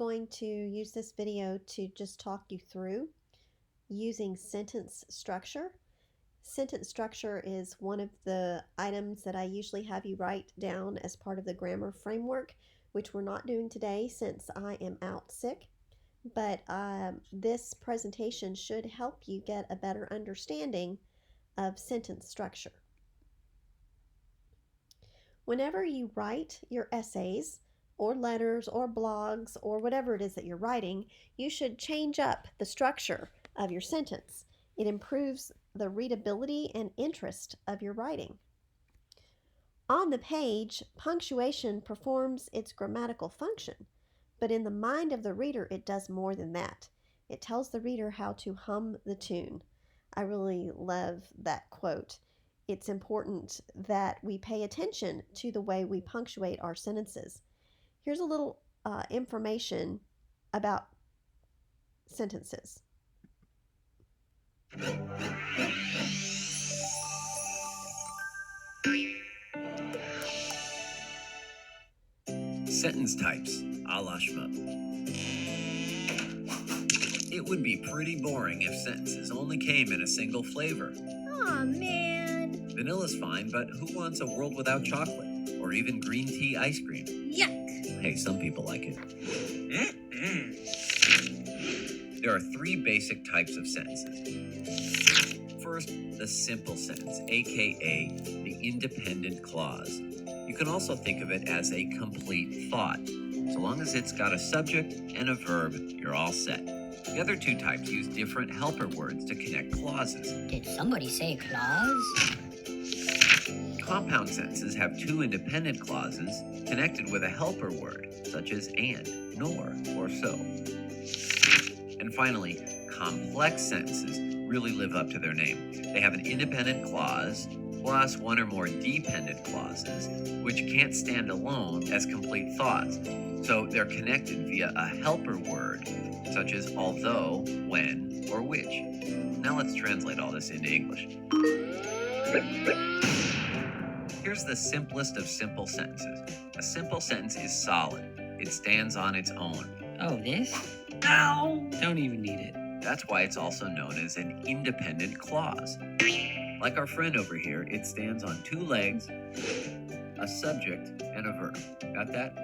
going to use this video to just talk you through using sentence structure. Sentence structure is one of the items that I usually have you write down as part of the grammar framework, which we're not doing today since I am out sick. But this presentation should help you get a better understanding of sentence structure. Whenever you write your essays or letters or blogs or whatever it is that you're writing, you should change up the structure of your sentence. It improves the readability and interest of your writing. On the page, punctuation performs its grammatical function, but in the mind of the reader, it does more than that. It tells the reader how to hum the tune. I really love that quote. It's important that we pay attention to the way we punctuate our sentences. Here's a little information about sentences. Sentence types, a la Schmo. It would be pretty boring if sentences only came in a single flavor. Aw, man. Vanilla's fine, but who wants a world without chocolate? Or even green tea ice cream? Yuck. Hey, some people like it. There are three basic types of sentences. First, the simple sentence, aka the independent clause. You can also think of it as a complete thought. So long as it's got a subject and a verb, you're all set. The other two types use different helper words to connect clauses. Did somebody say clause? Compound sentences have two independent clauses connected with a helper word, such as and, nor, or so. And finally, complex sentences really live up to their name. They have an independent clause plus one or more dependent clauses, which can't stand alone as complete thoughts. So they're connected via a helper word, such as although, when, or which. Now let's translate all this into English. Here's the simplest of simple sentences. A simple sentence is solid. It stands on its own. Oh, this? Ow! Don't even need it. That's why it's also known as an independent clause. Like our friend over here, it stands on two legs, a subject, and a verb. Got that?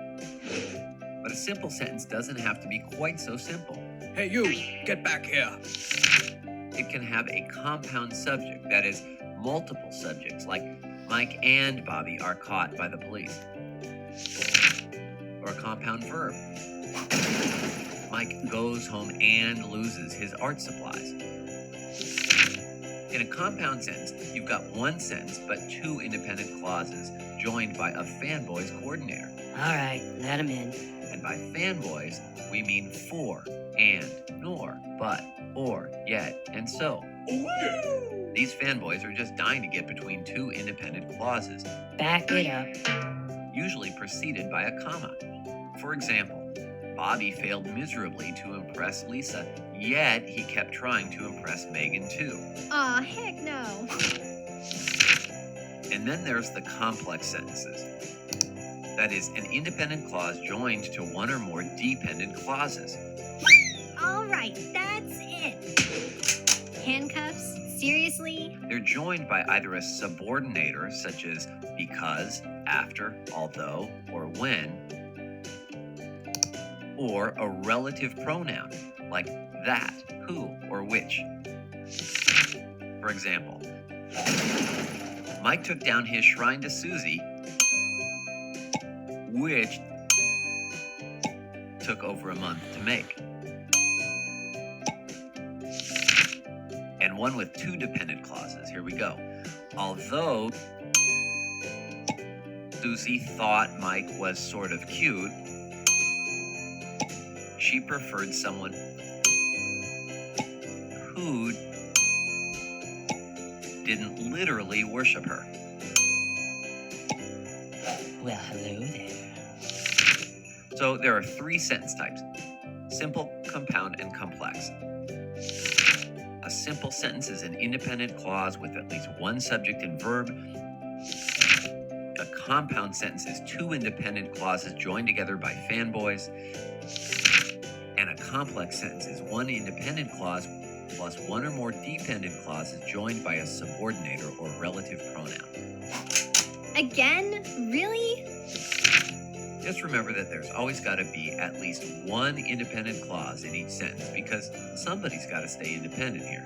But a simple sentence doesn't have to be quite so simple. Hey, you, get back here. It can have a compound subject, that is, multiple subjects, like Mike and Bobby are caught by the police. Or a compound verb. Mike goes home and loses his art supplies. In a compound sentence, you've got one sentence but two independent clauses joined by a fanboys coordinator. All right, let him in. And by fanboys, we mean for, and, nor, but, or, yet, and so. These fanboys are just dying to get between two independent clauses, Back it up. usually preceded by a comma. For example, Bobby failed miserably to impress Lisa, yet he kept trying to impress Megan too. Aw, heck no. And then there's the complex sentences. That is, an independent clause joined to one or more dependent clauses. All right, that's it. Handcuffs? Seriously? They're joined by either a subordinator, such as because, after, although, or when, or a relative pronoun, like that, who, or which. For example, Mike took down his shrine to Susie, which took over a month to make. And one with two dependent clauses. Here we go. Although Susie thought Mike was sort of cute, she preferred someone who didn't literally worship her. Well, hello there. So there are three sentence types: simple, compound, and complex. A simple sentence is an independent clause with at least one subject and verb. A compound sentence is two independent clauses joined together by fanboys. complex sentence is one independent clause plus one or more dependent clauses joined by a subordinator or relative pronoun. Again? Really? Just remember that there's always got to be at least one independent clause in each sentence because somebody's got to stay independent here.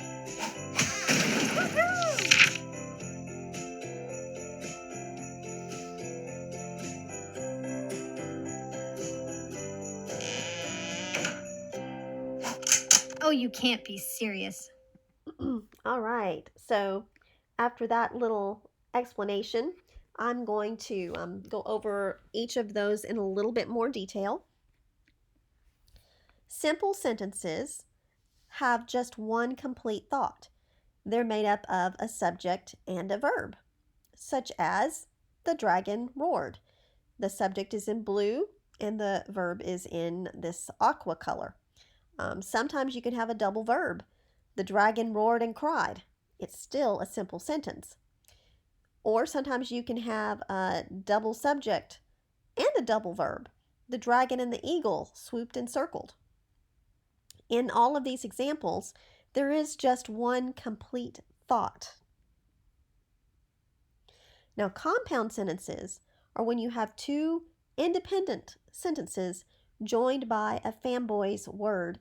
Oh, you can't be serious. All right. So after that little explanation, I'm going to go over each of those in a little bit more detail. Simple sentences have just one complete thought. They're made up of a subject and a verb, such as the dragon roared. The subject is in blue and the verb is in this aqua color. Sometimes you can have a double verb. The dragon roared and cried. It's still a simple sentence. Or sometimes you can have a double subject and a double verb. The dragon and the eagle swooped and circled. In all of these examples, there is just one complete thought. Now, compound sentences are when you have two independent sentences joined by a fanboy's word.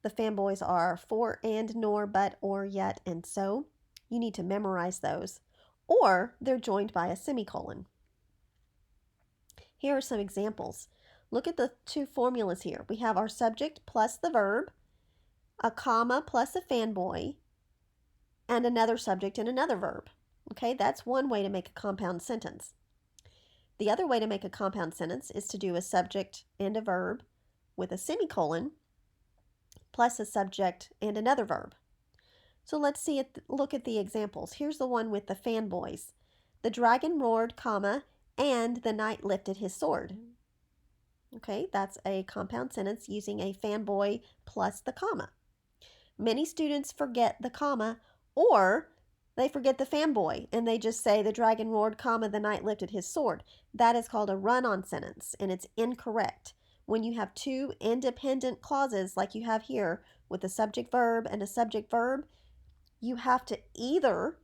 The fanboys are for, and, nor, but, or, yet, and so. You need to memorize those. Or they're joined by a semicolon. Here are some examples. Look at the two formulas here. We have our subject plus the verb, a comma plus a fanboy, and another subject and another verb. Okay, that's one way to make a compound sentence. The other way to make a compound sentence is to do a subject and a verb with a semicolon plus a subject and another verb. So let's look at the examples. Here's the one with the fanboys. The dragon roared, comma, and the knight lifted his sword. Okay, that's a compound sentence using a fanboy plus the comma. Many students forget the comma, or they forget the fanboy and they just say the dragon roared, comma, the knight lifted his sword. That is called a run-on sentence, and it's incorrect. When you have two independent clauses like you have here with a subject verb and a subject verb, you have to either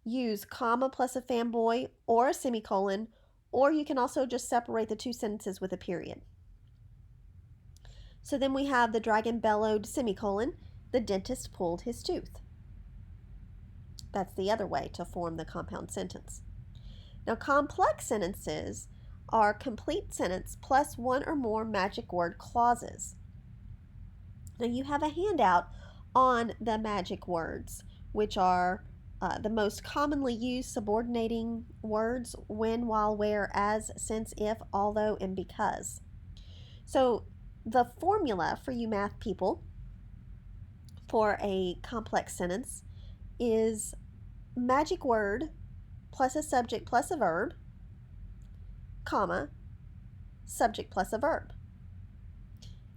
use comma plus a fanboy or a semicolon, or you can also just separate the two sentences with a period. So then we have the dragon bellowed, semicolon, the dentist pulled his tooth. That's the other way to form the compound sentence. Now, complex sentences are complete sentence plus one or more magic word clauses. Now, you have a handout on the magic words, which are the most commonly used subordinating words: when, while, where, as, since, if, although, and because. So the formula for you math people for a complex sentence is magic word plus a subject plus a verb, comma, subject plus a verb.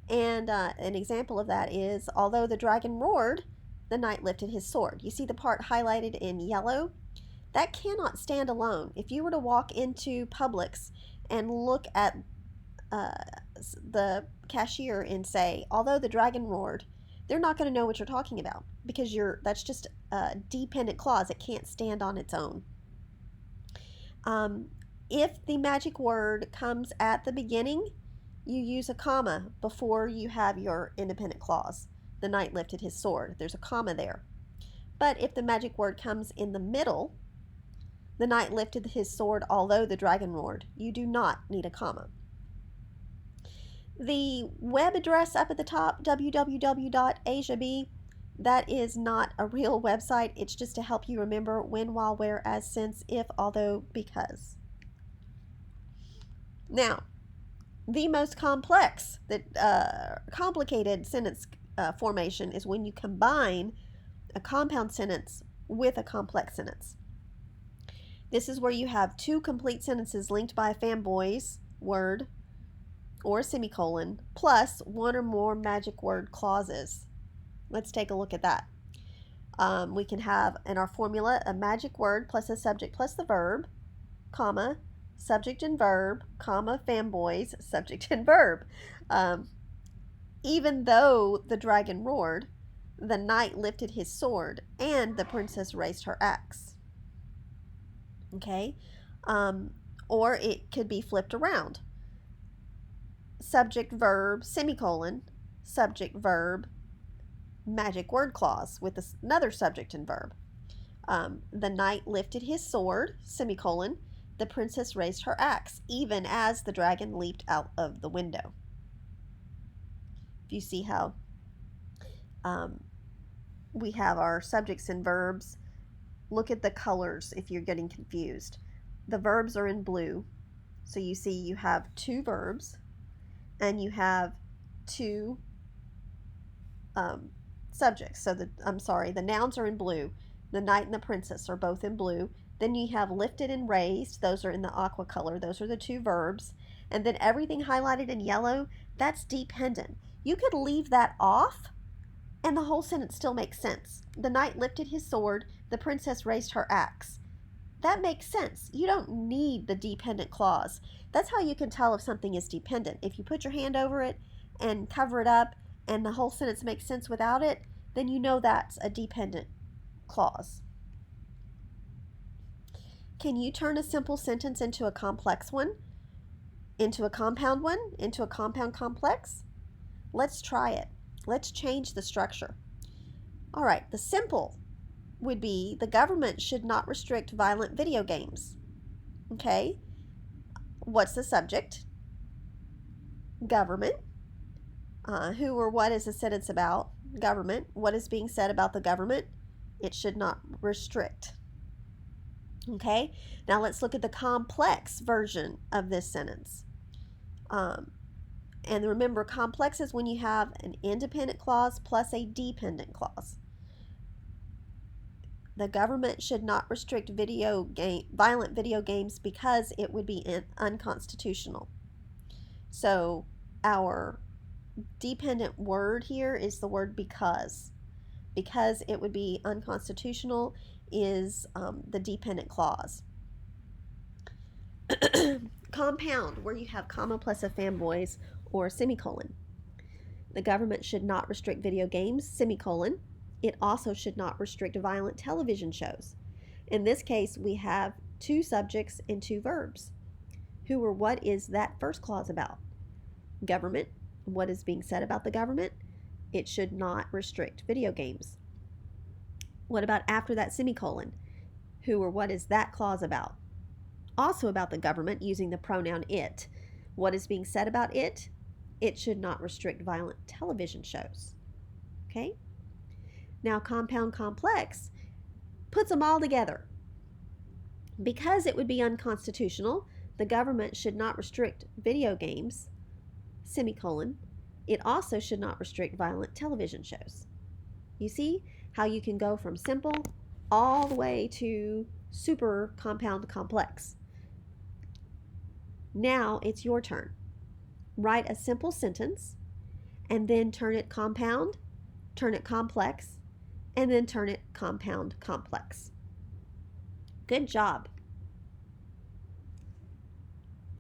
And an example of that is, although the dragon roared, the knight lifted his sword. You see the part highlighted in yellow? That cannot stand alone. If you were to walk into Publix and look at the cashier and say, although the dragon roared, they're not going to know what you're talking about, because that's just a dependent clause. It can't stand on its own. If the magic word comes at the beginning, you use a comma before you have your independent clause. The knight lifted his sword. There's a comma there. But if the magic word comes in the middle, the knight lifted his sword although the dragon roared, you do not need a comma. The web address up at the top, www.asiab, that is not a real website. It's just to help you remember when, while, where, as, since, if, although, because. Now, the most complex, complicated sentence formation is when you combine a compound sentence with a complex sentence. This is where you have two complete sentences linked by a fanboy's word or a semicolon, plus one or more magic word clauses. Let's take a look at that. We can have in our formula a magic word plus a subject plus the verb, comma, subject and verb, comma, fanboys, subject and verb. Even though the dragon roared, the knight lifted his sword, and the princess raised her axe. Okay? Or it could be flipped around. Subject, verb, semicolon, subject, verb, magic word clause with another subject and verb. The knight lifted his sword, semicolon, the princess raised her axe, even as the dragon leaped out of the window. If you see how we have our subjects and verbs, look at the colors if you're getting confused. The verbs are in blue, so you see you have two verbs and you have two subjects. So the nouns are in blue. The knight and the princess are both in blue. Then you have lifted and raised. Those are in the aqua color. Those are the two verbs. And then everything highlighted in yellow, that's dependent. You could leave that off and the whole sentence still makes sense. The knight lifted his sword. The princess raised her axe. That makes sense. You don't need the dependent clause. That's how you can tell if something is dependent. If you put your hand over it and cover it up and the whole sentence makes sense without it, then you know that's a dependent clause. Can you turn a simple sentence into a complex one? Into a compound one? Into a compound complex? Let's try it. Let's change the structure. All right, the simple would be the government should not restrict violent video games. Okay, what's the subject? Government. Who or what is the sentence about? Government. What is being said about the government? It should not restrict. Okay, now let's look at the complex version of this sentence. And remember, complex is when you have an independent clause plus a dependent clause. The government should not restrict violent video games because it would be unconstitutional. So our dependent word here is the word because. Because it would be unconstitutional is the dependent clause. Compound, where you have comma plus a fanboys or semicolon. The government should not restrict video games, semicolon. It also should not restrict violent television shows. In this case, we have two subjects and two verbs. Who or what is that first clause about? Government. What is being said about the government? It should not restrict video games. What about after that semicolon? Who or what is that clause about? Also about the government, using the pronoun it. What is being said about it? It should not restrict violent television shows. Okay? Now, compound complex puts them all together. Because it would be unconstitutional, the government should not restrict video games, semicolon. It also should not restrict violent television shows. You see how you can go from simple all the way to super compound complex. Now it's your turn. Write a simple sentence and then turn it compound, turn it complex, and then turn it compound complex. Good job.